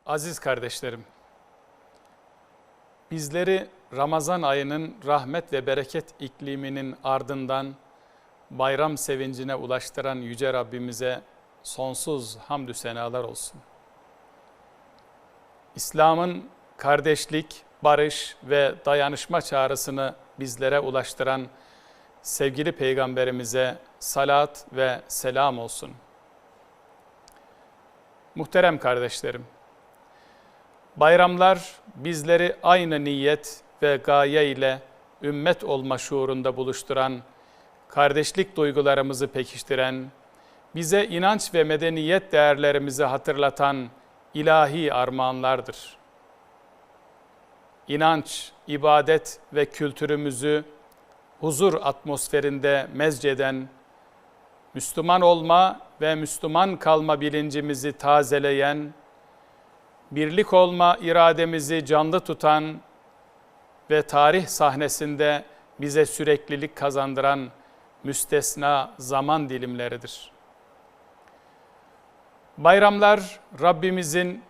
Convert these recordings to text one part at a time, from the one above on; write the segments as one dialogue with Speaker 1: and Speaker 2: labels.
Speaker 1: Aziz kardeşlerim, bizleri Ramazan ayının rahmet ve bereket ikliminin ardından bayram sevincine ulaştıran Yüce Rabbimize sonsuz hamdü senalar olsun. İslam'ın kardeşlik, barış ve dayanışma çağrısını bizlere ulaştıran sevgili Peygamberimize salat ve selam olsun. Muhterem kardeşlerim, bayramlar bizleri aynı niyet ve gaye ile ümmet olma şuurunda buluşturan, kardeşlik duygularımızı pekiştiren, bize inanç ve medeniyet değerlerimizi hatırlatan ilahi armağanlardır. İnanç, ibadet ve kültürümüzü huzur atmosferinde mezceden, Müslüman olma ve Müslüman kalma bilincimizi tazeleyen, birlik olma irademizi canlı tutan ve tarih sahnesinde bize süreklilik kazandıran müstesna zaman dilimleridir. Bayramlar Rabbimizin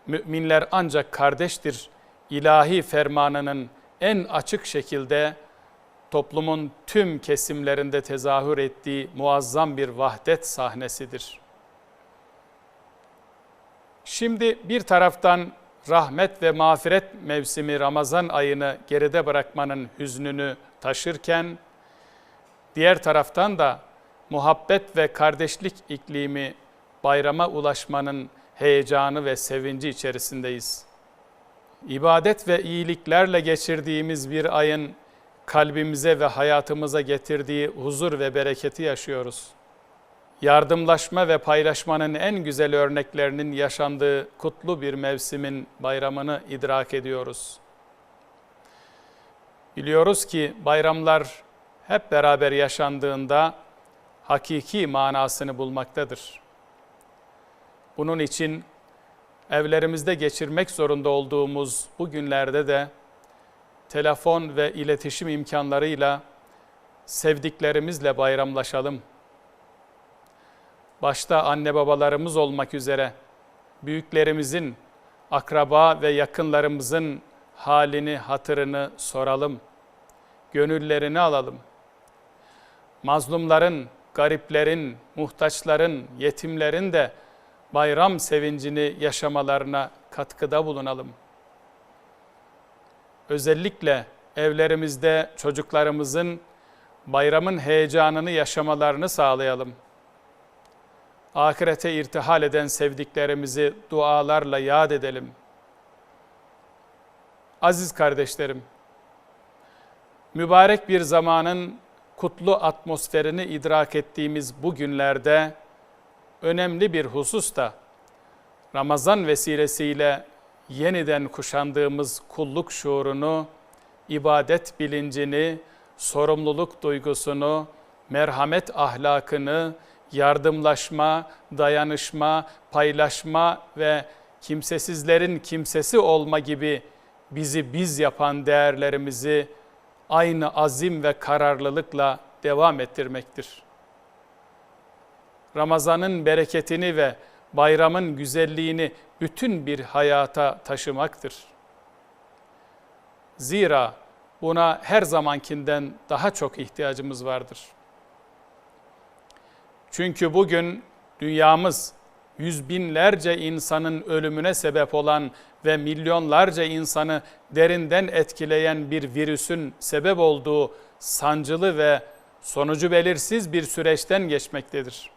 Speaker 1: müminler ancak kardeştir ilahi fermanının en açık şekilde toplumun tüm kesimlerinde tezahür ettiği muazzam bir vahdet sahnesidir. Şimdi bir taraftan rahmet ve mağfiret mevsimi Ramazan ayını geride bırakmanın hüznünü taşırken, diğer taraftan da muhabbet ve kardeşlik iklimi bayrama ulaşmanın heyecanı ve sevinci içerisindeyiz. İbadet ve iyiliklerle geçirdiğimiz bir ayın kalbimize ve hayatımıza getirdiği huzur ve bereketi yaşıyoruz. Yardımlaşma ve paylaşmanın en güzel örneklerinin yaşandığı kutlu bir mevsimin bayramını idrak ediyoruz. Biliyoruz ki bayramlar hep beraber yaşandığında hakiki manasını bulmaktadır. Bunun için evlerimizde geçirmek zorunda olduğumuz bu günlerde de telefon ve iletişim imkanlarıyla sevdiklerimizle bayramlaşalım. Başta anne babalarımız olmak üzere büyüklerimizin, akraba ve yakınlarımızın halini, hatırını soralım. Gönüllerini alalım. Mazlumların, gariplerin, muhtaçların, yetimlerin de bayram sevincini yaşamalarına katkıda bulunalım. Özellikle evlerimizde çocuklarımızın bayramın heyecanını yaşamalarını sağlayalım. Ahirete irtihal eden sevdiklerimizi dualarla yad edelim. Aziz kardeşlerim, mübarek bir zamanın kutlu atmosferini idrak ettiğimiz bu günlerde önemli bir husus da Ramazan vesilesiyle yeniden kuşandığımız kulluk şuurunu, ibadet bilincini, sorumluluk duygusunu, merhamet ahlakını, yardımlaşma, dayanışma, paylaşma ve kimsesizlerin kimsesi olma gibi bizi biz yapan değerlerimizi aynı azim ve kararlılıkla devam ettirmektir. Ramazan'ın bereketini ve bayramın güzelliğini bütün bir hayata taşımaktır. Zira buna her zamankinden daha çok ihtiyacımız vardır. Çünkü bugün dünyamız yüz binlerce insanın ölümüne sebep olan ve milyonlarca insanı derinden etkileyen bir virüsün sebep olduğu sancılı ve sonucu belirsiz bir süreçten geçmektedir.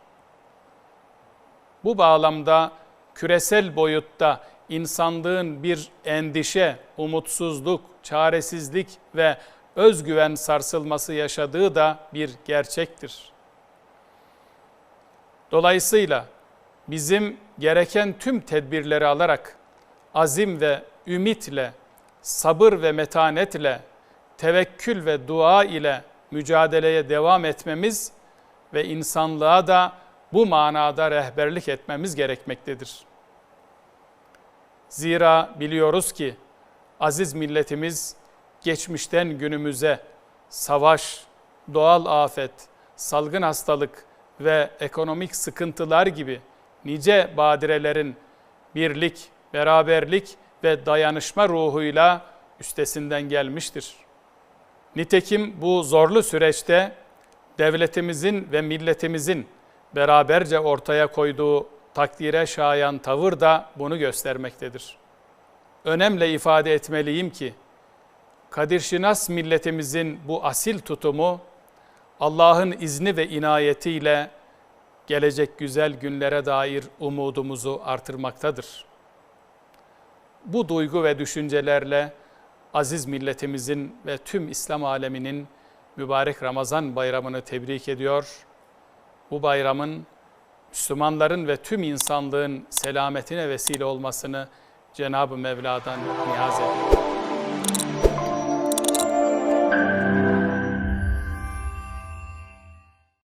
Speaker 1: Bu bağlamda küresel boyutta insanlığın bir endişe, umutsuzluk, çaresizlik ve özgüven sarsılması yaşadığı da bir gerçektir. Dolayısıyla bizim gereken tüm tedbirleri alarak azim ve ümitle, sabır ve metanetle, tevekkül ve dua ile mücadeleye devam etmemiz ve insanlığa da bu manada rehberlik etmemiz gerekmektedir. Zira biliyoruz ki aziz milletimiz geçmişten günümüze savaş, doğal afet, salgın hastalık ve ekonomik sıkıntılar gibi nice badirelerin birlik, beraberlik ve dayanışma ruhuyla üstesinden gelmiştir. Nitekim bu zorlu süreçte devletimizin ve milletimizin beraberce ortaya koyduğu takdire şayan tavır da bunu göstermektedir. Önemle ifade etmeliyim ki, kadirşinas milletimizin bu asil tutumu, Allah'ın izni ve inayetiyle gelecek güzel günlere dair umudumuzu artırmaktadır. Bu duygu ve düşüncelerle aziz milletimizin ve tüm İslam aleminin mübarek Ramazan bayramını tebrik ediyor. Bu bayramın Müslümanların ve tüm insanlığın selametine vesile olmasını Cenab-ı Mevla'dan niyaz ediyor.